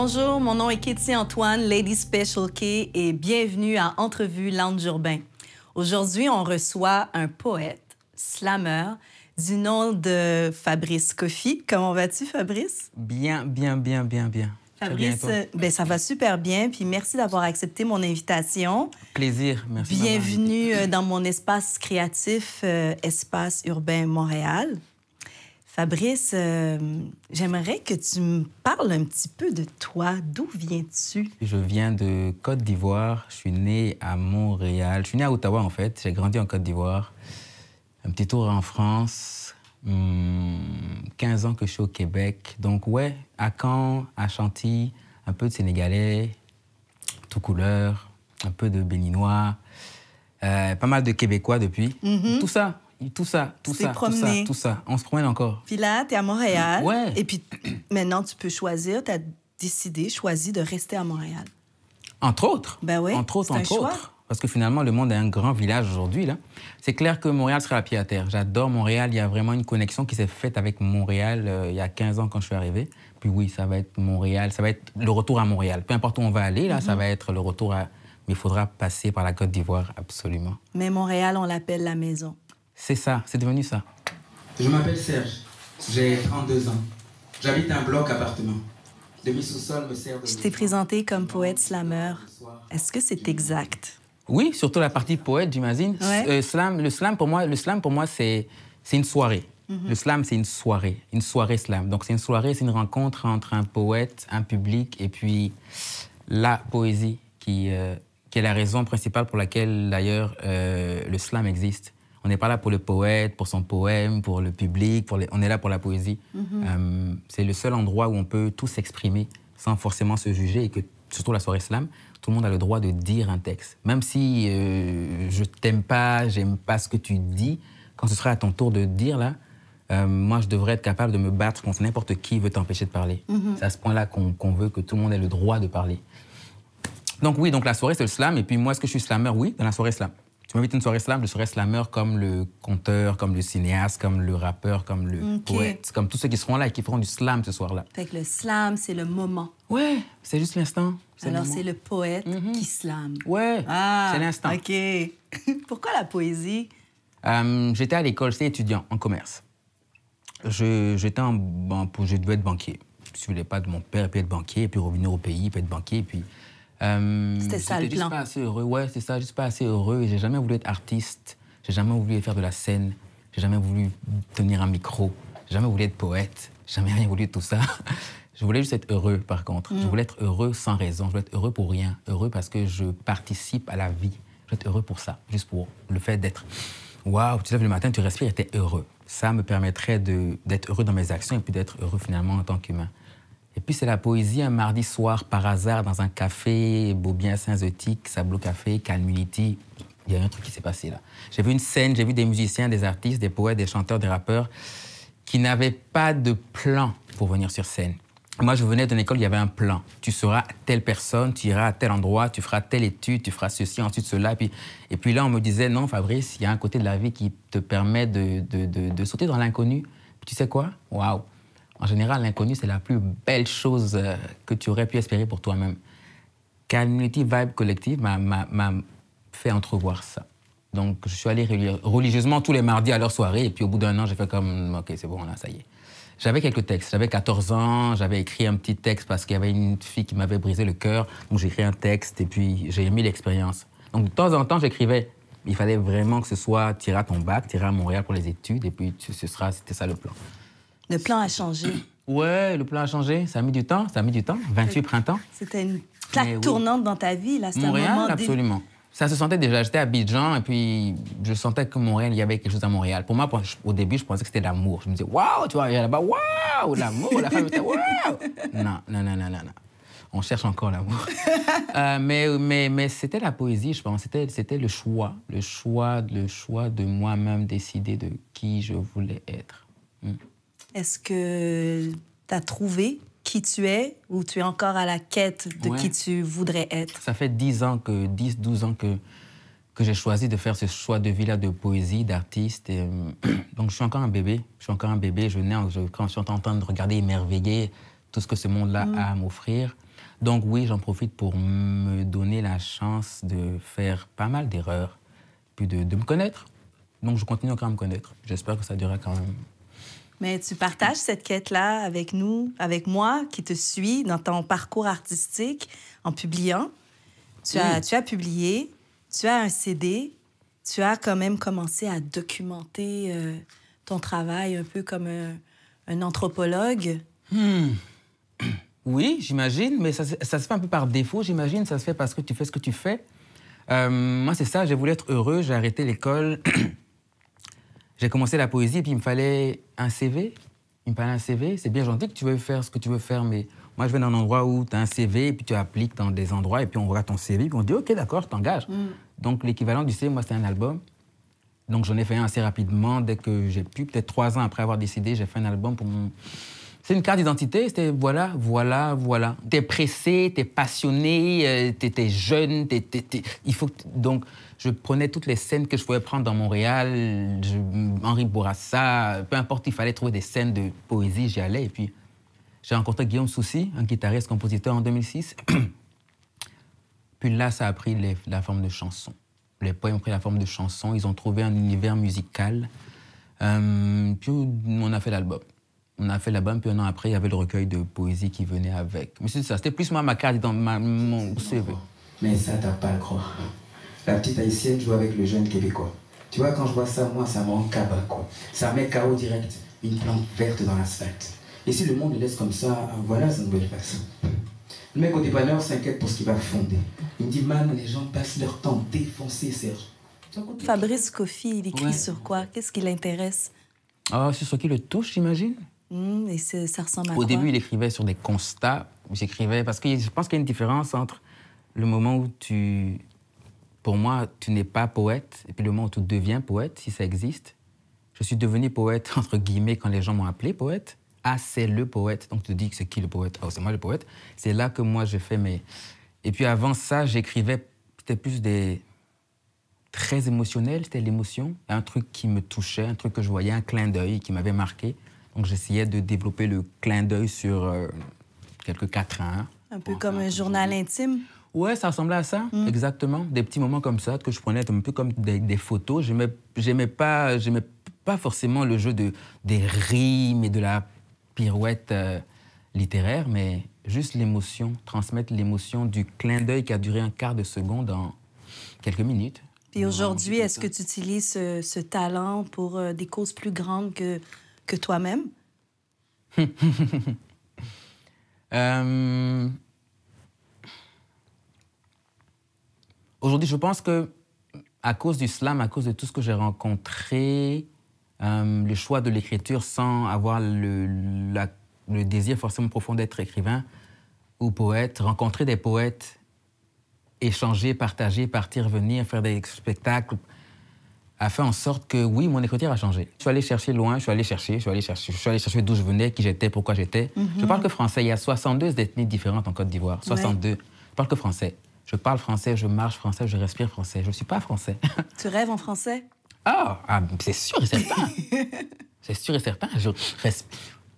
Bonjour, mon nom est Katie Antoine, Lady Special K, et bienvenue à Entrevue Lounge Urbain. Aujourd'hui, on reçoit un poète, slammer, du nom de Fabrice Coffey. Comment vas-tu, Fabrice? Bien. Fabrice, ça va super bien, puis merci d'avoir accepté mon invitation. Plaisir, merci. Bienvenue dans mon espace créatif, Espace Urbain Montréal. Fabrice, j'aimerais que tu me parles un petit peu de toi. D'où viens-tu? Je viens de Côte d'Ivoire. Je suis né à Montréal. Je suis né à Ottawa, en fait. J'ai grandi en Côte d'Ivoire. Un petit tour en France. 15 ans que je suis au Québec. Donc, ouais, à Caen, à Chantilly, un peu de Sénégalais, tout couleur, un peu de Béninois, pas mal de Québécois depuis. Tout ça. On se promène encore. Puis là, tu es à Montréal. Ouais. Et puis maintenant, tu peux choisir. Tu as choisi de rester à Montréal. Entre autres. Ben oui. Entre autres. Parce que finalement, le monde est un grand village aujourd'hui. C'est clair que Montréal sera la pied à terre. J'adore Montréal. Il y a vraiment une connexion qui s'est faite avec Montréal il y a 15 ans quand je suis arrivé. Puis oui, ça va être Montréal. Ça va être le retour à Montréal. Peu importe où on va aller, là, ça va être le retour à... Mais il faudra passer par la Côte d'Ivoire, absolument. Mais Montréal, on l'appelle la maison. C'est ça, c'est devenu ça. Je m'appelle Serge, j'ai 32 ans. J'habite un bloc appartement. Demi-sous-sol me sert de... Je t'ai présenté comme poète slammer. Est-ce que c'est exact? Oui, surtout la partie poète, j'imagine. Ouais. Le slam, pour moi, c'est une soirée. Le slam, c'est une soirée slam. Donc, c'est une soirée, c'est une rencontre entre un poète, un public, et puis la poésie, qui est la raison principale pour laquelle, d'ailleurs, le slam existe. On n'est pas là pour le poète, pour son poème, pour le public, on est là pour la poésie. C'est le seul endroit où on peut tous s'exprimer sans forcément se juger et que, surtout la soirée slam, tout le monde a le droit de dire un texte. Même si je t'aime pas, j'aime pas ce que tu dis, quand ce sera à ton tour de dire, là, moi, je devrais être capable de me battre contre n'importe qui veut t'empêcher de parler. C'est à ce point-là qu'on veut que tout le monde ait le droit de parler. Donc oui, donc la soirée, c'est le slam. Et puis moi, est-ce que je suis slammer? Oui, dans la soirée slam. Tu m'invites à une soirée slam, je serai slammer comme le conteur, comme le cinéaste, comme le rappeur, comme le poète, comme tous ceux qui seront là et qui feront du slam ce soir-là. Fait que le slam, c'est le moment. Ouais, c'est juste l'instant. Alors, c'est le poète qui slame. Ouais, c'est l'instant. OK. Pourquoi la poésie? J'étais à l'école, j'étais étudiant en commerce. Je devais être banquier. Je ne voulais pas de mon père, puis être banquier, puis revenir au pays, puis être banquier, puis... C'était ça le plan. Juste pas assez heureux, ouais, c'est ça, juste pas assez heureux. Et j'ai jamais voulu être artiste, j'ai jamais voulu faire de la scène, j'ai jamais voulu tenir un micro, j'ai jamais voulu être poète, j'ai jamais rien voulu de tout ça. Je voulais juste être heureux, par contre. Je voulais être heureux sans raison, je voulais être heureux pour rien, heureux parce que je participe à la vie. Je voulais être heureux pour ça, juste pour le fait d'être... Waouh, tu te lèves le matin, tu respires et t'es heureux. Ça me permettrait d'être heureux dans mes actions et puis d'être heureux finalement en tant qu'humain. Et puis, c'est la poésie un mardi soir, par hasard, dans un café, Beaubien, Saint-Zotique, Sablo Café, Calm Unity. Il y a un truc qui s'est passé là. J'ai vu une scène, j'ai vu des musiciens, des artistes, des poètes, des chanteurs, des rappeurs qui n'avaient pas de plan pour venir sur scène. Moi, je venais d'une école, il y avait un plan. Tu seras telle personne, tu iras à tel endroit, tu feras telle étude, tu feras ceci, ensuite cela. Et puis là, on me disait, non, Fabrice, il y a un côté de la vie qui te permet de sauter dans l'inconnu. Puis tu sais quoi? Waouh! En général, l'inconnu, c'est la plus belle chose que tu aurais pu espérer pour toi-même. Calm Unity Vibe Collective m'a fait entrevoir ça. Donc, je suis allé religieusement tous les mardis à leur soirée. Et puis, au bout d'un an, j'ai fait comme, OK, c'est bon, là, ça y est. J'avais quelques textes. J'avais 14 ans. J'avais écrit un petit texte parce qu'il y avait une fille qui m'avait brisé le cœur. Donc, j'ai écrit un texte et puis j'ai aimé l'expérience. Donc, de temps en temps, j'écrivais. Il fallait vraiment que ce soit, tu iras à ton bac, tu iras à Montréal pour les études. Et puis, c'était ça le plan. Le plan a changé. Ouais, le plan a changé. Ça a mis du temps, 28 printemps. C'était une plaque tournante dans ta vie, là. Montréal, absolument. Ça se sentait déjà. J'étais à Abidjan et puis je sentais que Montréal, il y avait quelque chose à Montréal. Pour moi, au début, je pensais que c'était l'amour. Je me disais, waouh, tu vois, il y a là-bas, waouh, l'amour, la femme était waouh. Non. On cherche encore l'amour. Mais c'était la poésie, je pense. C'était le choix de moi-même décider de qui je voulais être. Est-ce que tu as trouvé qui tu es ou tu es encore à la quête de qui tu voudrais être? Ça fait 12 ans que j'ai choisi de faire ce choix de vie-là de poésie, d'artiste. Donc, je suis encore un bébé. Je nais quand je suis en train de regarder émerveillé tout ce que ce monde-là a à m'offrir. Donc oui, j'en profite pour me donner la chance de faire pas mal d'erreurs, puis de me connaître. Donc je continue encore à me connaître. J'espère que ça durera quand même. Mais tu partages cette quête-là avec nous, avec moi, qui te suis dans ton parcours artistique en publiant. Tu as publié, tu as un CD, tu as quand même commencé à documenter ton travail un peu comme un anthropologue. Oui, j'imagine, mais ça se fait un peu par défaut, j'imagine. Ça se fait parce que tu fais ce que tu fais. Moi, c'est ça, j'ai voulu être heureux, j'ai arrêté l'école. J'ai commencé la poésie, puis il me fallait un CV. Il me fallait un CV. C'est bien gentil que tu veux faire ce que tu veux faire, mais moi, je vais dans un endroit où tu as un CV, et puis tu appliques dans des endroits, et puis on voit ton CV, puis on dit « OK, d'accord, je t'engage ». Donc, l'équivalent du CV, moi, c'était un album. Donc, j'en ai fait un assez rapidement, dès que j'ai pu. Peut-être 3 ans après avoir décidé, j'ai fait un album pour mon... C'est une carte d'identité, c'était voilà. T'es pressé, t'es passionné, t'es jeune, il faut... Donc, je prenais toutes les scènes que je pouvais prendre dans Montréal, Henri Bourassa, peu importe, il fallait trouver des scènes de poésie, j'y allais. Et puis, j'ai rencontré Guillaume Soucy, un guitariste, compositeur en 2006. Puis là, ça a pris la forme de chanson. Les poèmes ont pris la forme de chanson, ils ont trouvé un univers musical. Puis on a fait l'album. On a fait l'album, puis un an après, il y avait le recueil de poésie qui venait avec. Mais c'est ça, c'était plus moi, ma carte dans mon CV. Mais ça, t'as pas à le croire. La petite haïtienne joue avec le jeune québécois. Tu vois, quand je vois ça, moi, ça me rend cabas, quoi. Ça met KO direct, une plante verte dans l'asphalte. Et si le monde le laisse comme ça, voilà sa nouvelle façon. Le mec au dépanneur s'inquiète pour ce qu'il va fonder. Il me dit, man, les gens passent leur temps défoncés, Serge. Fabrice Coffy, il écrit sur quoi? Qu'est-ce qui l'intéresse? Ah, c'est ce qui le touche, j'imagine. Et ça ressemble à quoi? Au début, il écrivait sur des constats. J'écrivais parce que je pense qu'il y a une différence entre le moment où pour moi, tu n'es pas poète, et puis le moment où tu deviens poète, si ça existe. Je suis devenu poète, entre guillemets, quand les gens m'ont appelé poète. Ah, c'est le poète. Donc, tu te dis que c'est qui le poète? Ah, c'est moi le poète. C'est là que moi, j'ai fait mes... Et puis avant ça, j'écrivais, c'était plus des... très émotionnel, c'était l'émotion. Un truc qui me touchait, un truc que je voyais, un clin d'œil qui m'avait marqué. Donc, j'essayais de développer le clin d'œil sur quelques quatrains. Un peu comme un journal intime? Ouais, ça ressemblait à ça, exactement. Des petits moments comme ça que je prenais un peu comme des photos. J'aimais pas forcément le jeu des rimes et de la pirouette littéraire, mais juste l'émotion, transmettre l'émotion du clin d'œil qui a duré un quart de seconde en quelques minutes. Puis aujourd'hui, est-ce que tu utilises ce talent pour des causes plus grandes que toi-même? Aujourd'hui, je pense que à cause du slam, à cause de tout ce que j'ai rencontré, le choix de l'écriture sans avoir le désir forcément profond d'être écrivain ou poète, rencontrer des poètes, échanger, partager, partir, venir, faire des spectacles, a fait en sorte que, oui, mon écriture a changé. Je suis allé chercher loin, je suis allé chercher d'où je venais, qui j'étais, pourquoi j'étais. Je parle que français. Il y a 62 ethnies différentes en Côte d'Ivoire. 62. Ouais. Je parle que français. Je parle français, je marche français, je respire français. Je ne suis pas français. Tu rêves en français? Ah, c'est sûr et certain. C'est sûr et certain. Mais je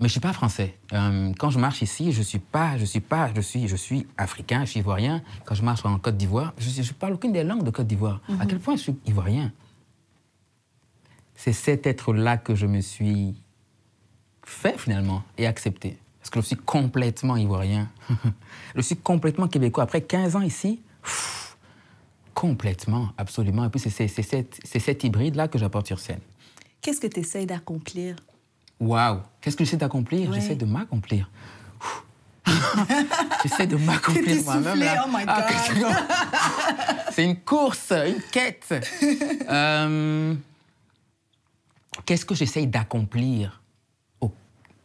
ne suis pas français. Quand je marche ici, je suis africain, je suis ivoirien. Quand je marche en Côte d'Ivoire, je ne parle aucune des langues de Côte d'Ivoire. À quel point je suis ivoirien? C'est cet être-là que je me suis fait, finalement, et accepté. Parce que je suis complètement ivoirien. Je suis complètement québécois. Après 15 ans ici, complètement, absolument. Et puis, c'est cet hybride-là que j'apporte sur scène. Qu'est-ce que tu essaies d'accomplir? Waouh! Qu'est-ce que j'essaie d'accomplir? Ouais. J'essaie de m'accomplir. J'essaie de m'accomplir moi-même. Là. Oh my God! C'est une course, une quête. Qu'est-ce que j'essaie d'accomplir? Oh,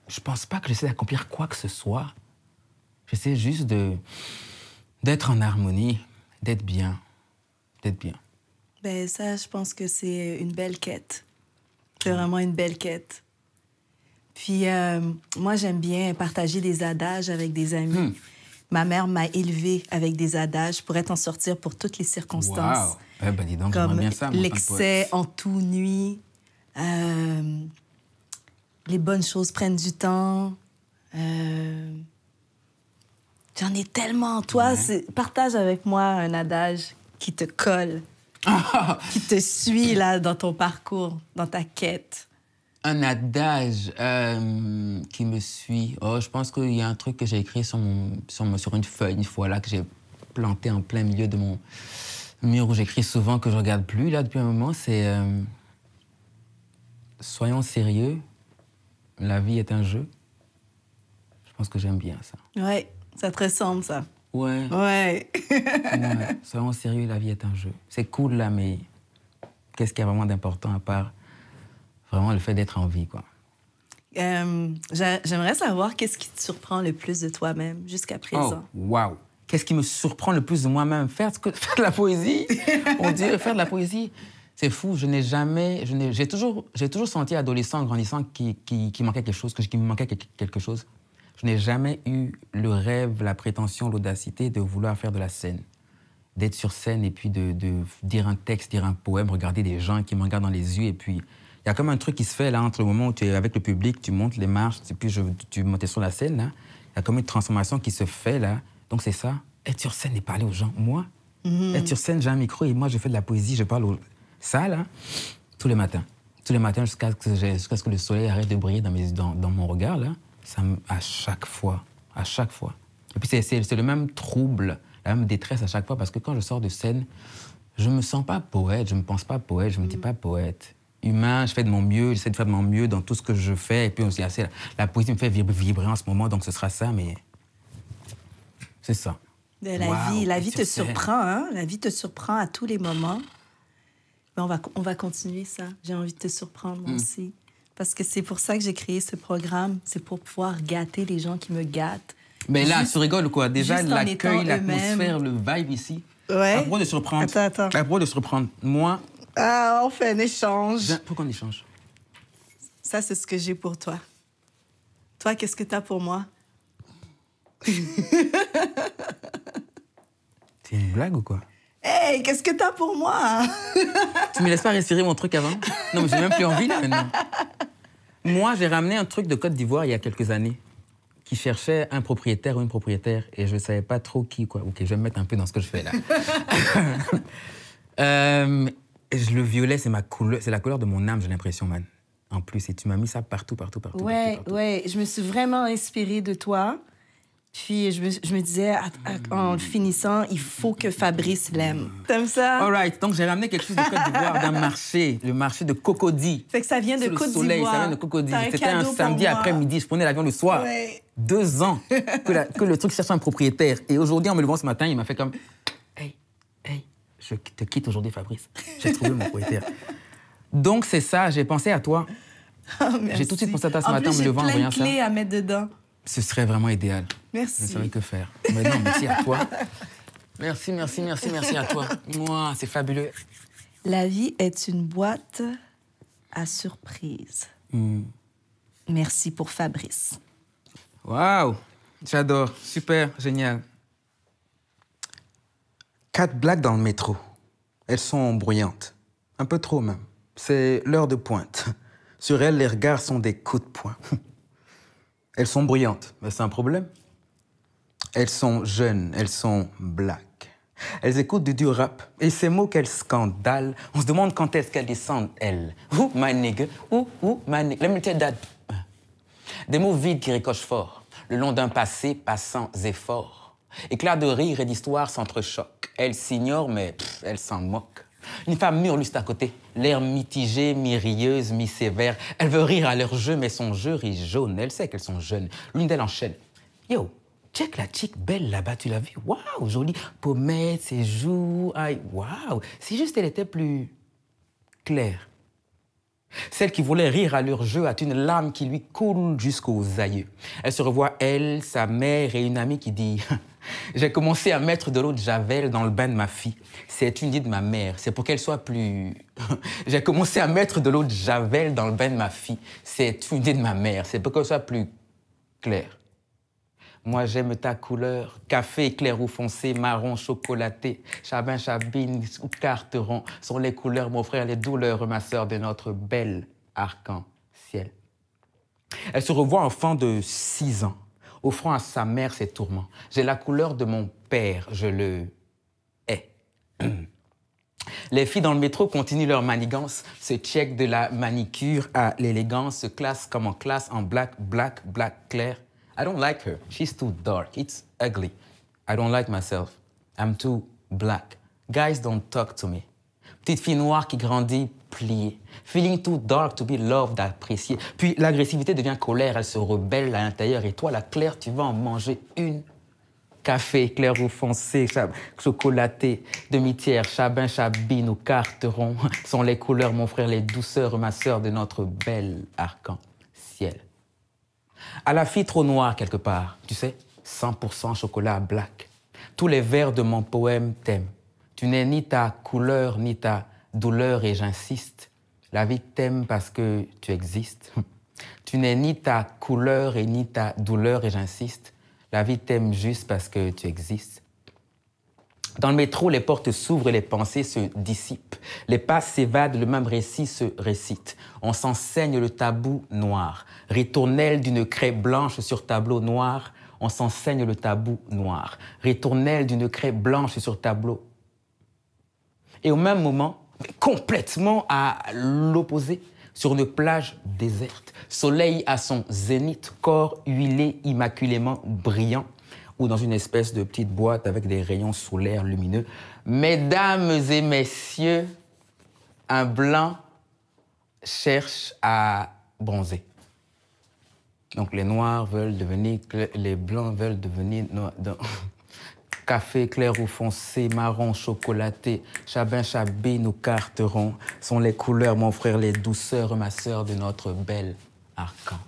je ne pense pas que j'essaie d'accomplir quoi que ce soit. J'essaie juste d'être en harmonie, d'être bien. Ben ça, je pense que c'est une belle quête. C'est vraiment une belle quête. Puis moi, j'aime bien partager des adages avec des amis. Ma mère m'a élevée avec des adages. Je pourrais t'en sortir pour toutes les circonstances. Wow. Eh ben dis donc, comme bien ça, l'excès en tout nuit. Les bonnes choses prennent du temps. J'en ai tellement. Toi, partage avec moi un adage qui te colle, qui te suit là dans ton parcours, dans ta quête. Un adage qui me suit. Oh, je pense qu'il y a un truc que j'ai écrit sur une feuille une fois là, que j'ai planté en plein milieu de mon mur où j'écris souvent, que je regarde plus là depuis un moment. C'est soyons sérieux, la vie est un jeu. Je pense que j'aime bien ça. Ouais, ça te ressemble ça. Ouais. Ouais. Ouais. Soyons sérieux, la vie est un jeu. C'est cool là, mais qu'est-ce qu'il y a vraiment d'important à part vraiment le fait d'être en vie, quoi. J'aimerais savoir qu'est-ce qui te surprend le plus de toi-même jusqu'à présent. Oh, waouh! Qu'est-ce qui me surprend le plus de moi-même? Faire de la poésie? On dirait faire de la poésie. C'est fou, j'ai toujours senti adolescent, en grandissant, qu'il manquait quelque chose, qu'il me manquait quelque chose. Je n'ai jamais eu le rêve, la prétention, l'audacité de vouloir faire de la scène. D'être sur scène et puis de dire un texte, dire un poème, regarder des gens qui me regardent dans les yeux et puis... Il y a comme un truc qui se fait là entre le moment où tu es avec le public, tu montes les marches, et puis tu montes sur la scène là. Il y a comme une transformation qui se fait là. Donc c'est ça, être sur scène et parler aux gens. Moi, être sur scène, j'ai un micro et moi je fais de la poésie, je parle aux... Ça là, tous les matins. Tous les matins jusqu'à ce que le soleil arrête de briller dans mon regard là. Ça à chaque fois. Et puis c'est le même trouble, la même détresse à chaque fois parce que quand je sors de scène, je me sens pas poète, je me pense pas poète, je me dis pas poète. Humain, je fais de mon mieux, j'essaie de faire de mon mieux dans tout ce que je fais. Et puis aussi, la poésie me fait vibrer en ce moment, donc ce sera ça, mais c'est ça. La vie te surprend, hein? La vie te surprend à tous les moments. Mais on va continuer ça. J'ai envie de te surprendre, moi aussi. Parce que c'est pour ça que j'ai créé ce programme. C'est pour pouvoir gâter les gens qui me gâtent. Mais là, tu rigoles quoi? Déjà, l'accueil, l'atmosphère, le vibe ici. Ouais. À propos de surprendre. Attends. À propos de surprendre, moi... Ah, on fait un échange. Pourquoi on échange? Ça, c'est ce que j'ai pour toi. Toi, qu'est-ce que t'as pour moi? C'est une blague ou quoi? Hey, qu'est-ce que t'as pour moi? Tu me laisses pas respirer mon truc avant? Non, mais j'ai même plus envie, là, maintenant. Moi, j'ai ramené un truc de Côte d'Ivoire il y a quelques années qui cherchait un propriétaire ou une propriétaire et je savais pas trop qui, quoi. OK, je vais me mettre un peu dans ce que je fais, là. Le violet, c'est la couleur de mon âme, j'ai l'impression, man. En plus, et tu m'as mis ça partout. Ouais. Je me suis vraiment inspirée de toi. Puis je me disais, en finissant, il faut que Fabrice l'aime. T'aimes ça? All right. Donc, j'ai ramené quelque chose de Côte d'Ivoire d'un marché, le marché de Cocody. Fait que ça vient de Côte d'Ivoire. Le soleil, ça vient de Cocody. C'était un samedi après-midi. Je prenais l'avion le soir. Ouais. 2 ans que le truc cherche un propriétaire. Et aujourd'hui, en me levant ce matin, il m'a fait comme... Hey, je te quitte aujourd'hui, Fabrice. J'ai trouvé mon propriétaire. Donc, c'est ça. J'ai pensé à toi. Oh, j'ai tout de suite pensé à toi ce matin en me levant en voyant ça. J'ai plein de clés à mettre dedans. Ce serait vraiment idéal. Merci. Je ne savais que faire. Mais non, merci à toi. Merci à toi. Moi, c'est fabuleux. La vie est une boîte à surprises. Merci pour Fabrice. Waouh, j'adore. Super, génial. 4 blagues dans le métro. Elles sont bruyantes. Un peu trop même. C'est l'heure de pointe. Sur elles, les regards sont des coups de poing. Elles sont bruyantes, mais c'est un problème. Elles sont jeunes, elles sont black. Elles écoutent du rap, et ces mots qu'elles scandalent, on se demande quand est-ce qu'elles descendent, elles. Ouh, my nigga, ouh, my nigga. Let me tell that. Des mots vides qui ricochent fort, le long d'un passé pas sans effort. Éclats de rire et d'histoire s'entrechoquent. Elles s'ignorent, mais elles s'en moquent. Une femme murle juste à côté, l'air mitigé, mi-rieuse, mi-sévère. Elle veut rire à leur jeu, mais son jeu rit jaune. Elle sait qu'elles sont jeunes. L'une d'elles enchaîne. Yo, check la chick belle là-bas, tu l'as vue? Waouh, jolie pommette, ses joues. Aïe, waouh. Si juste elle était plus claire. Celle qui voulait rire à leur jeu a une larme qui lui coule jusqu'aux aïeux. Elle se revoit, elle, sa mère et une amie qui dit « J'ai commencé à mettre de l'eau de Javel dans le bain de ma fille. C'est une idée de ma mère. C'est pour qu'elle soit plus... J'ai commencé à mettre de l'eau de Javel dans le bain de ma fille. C'est une idée de ma mère. C'est pour qu'elle soit plus claire. Moi, j'aime ta couleur. Café clair ou foncé, marron, chocolaté. Chabin, chabine ou carteron sont les couleurs, mon frère, les douleurs, ma sœur, de notre bel arc-en-ciel. Elle se revoit enfant de 6 ans. offrant à sa mère ses tourments. J'ai la couleur de mon père, je le hais. Les filles dans le métro continuent leur manigance, se check de la manicure à l'élégance, se classent comme en classe en black, black, black clair. I don't like her, she's too dark, it's ugly. I don't like myself, I'm too black. Guys don't talk to me. Petite fille noire qui grandit, pliée. Feeling too dark to be loved, appréciée. Puis l'agressivité devient colère, elle se rebelle à l'intérieur. Et toi, la claire, tu vas en manger une. Café, clair ou foncé, chocolaté, demi-tiers, chabin, chabine ou carteron sont les couleurs, mon frère, les douceurs, ma sœur, de notre bel arc-en-ciel. À la fille trop noire quelque part, tu sais, 100% chocolat black. Tous les vers de mon poème t'aiment. Tu n'es ni ta couleur, ni ta douleur, et j'insiste. La vie t'aime parce que tu existes. Tu n'es ni ta couleur et ni ta douleur, et j'insiste. La vie t'aime juste parce que tu existes. Dans le métro, les portes s'ouvrent et les pensées se dissipent. Les pas s'évadent, le même récit se récite. On s'enseigne le tabou noir. Ritournelle d'une craie blanche sur tableau noir. On s'enseigne le tabou noir. Ritournelle d'une craie blanche sur tableau. Et au même moment, complètement à l'opposé, sur une plage déserte, soleil à son zénith, corps huilé, immaculément brillant, ou dans une espèce de petite boîte avec des rayons solaires lumineux. Mesdames et messieurs, un blanc cherche à bronzer. Donc les noirs veulent devenir, les blancs veulent devenir noirs. Café clair ou foncé, marron, chocolaté, chabin, chabine ou carteron sont les couleurs, mon frère, les douceurs, ma sœur, de notre bel arc-en-ciel.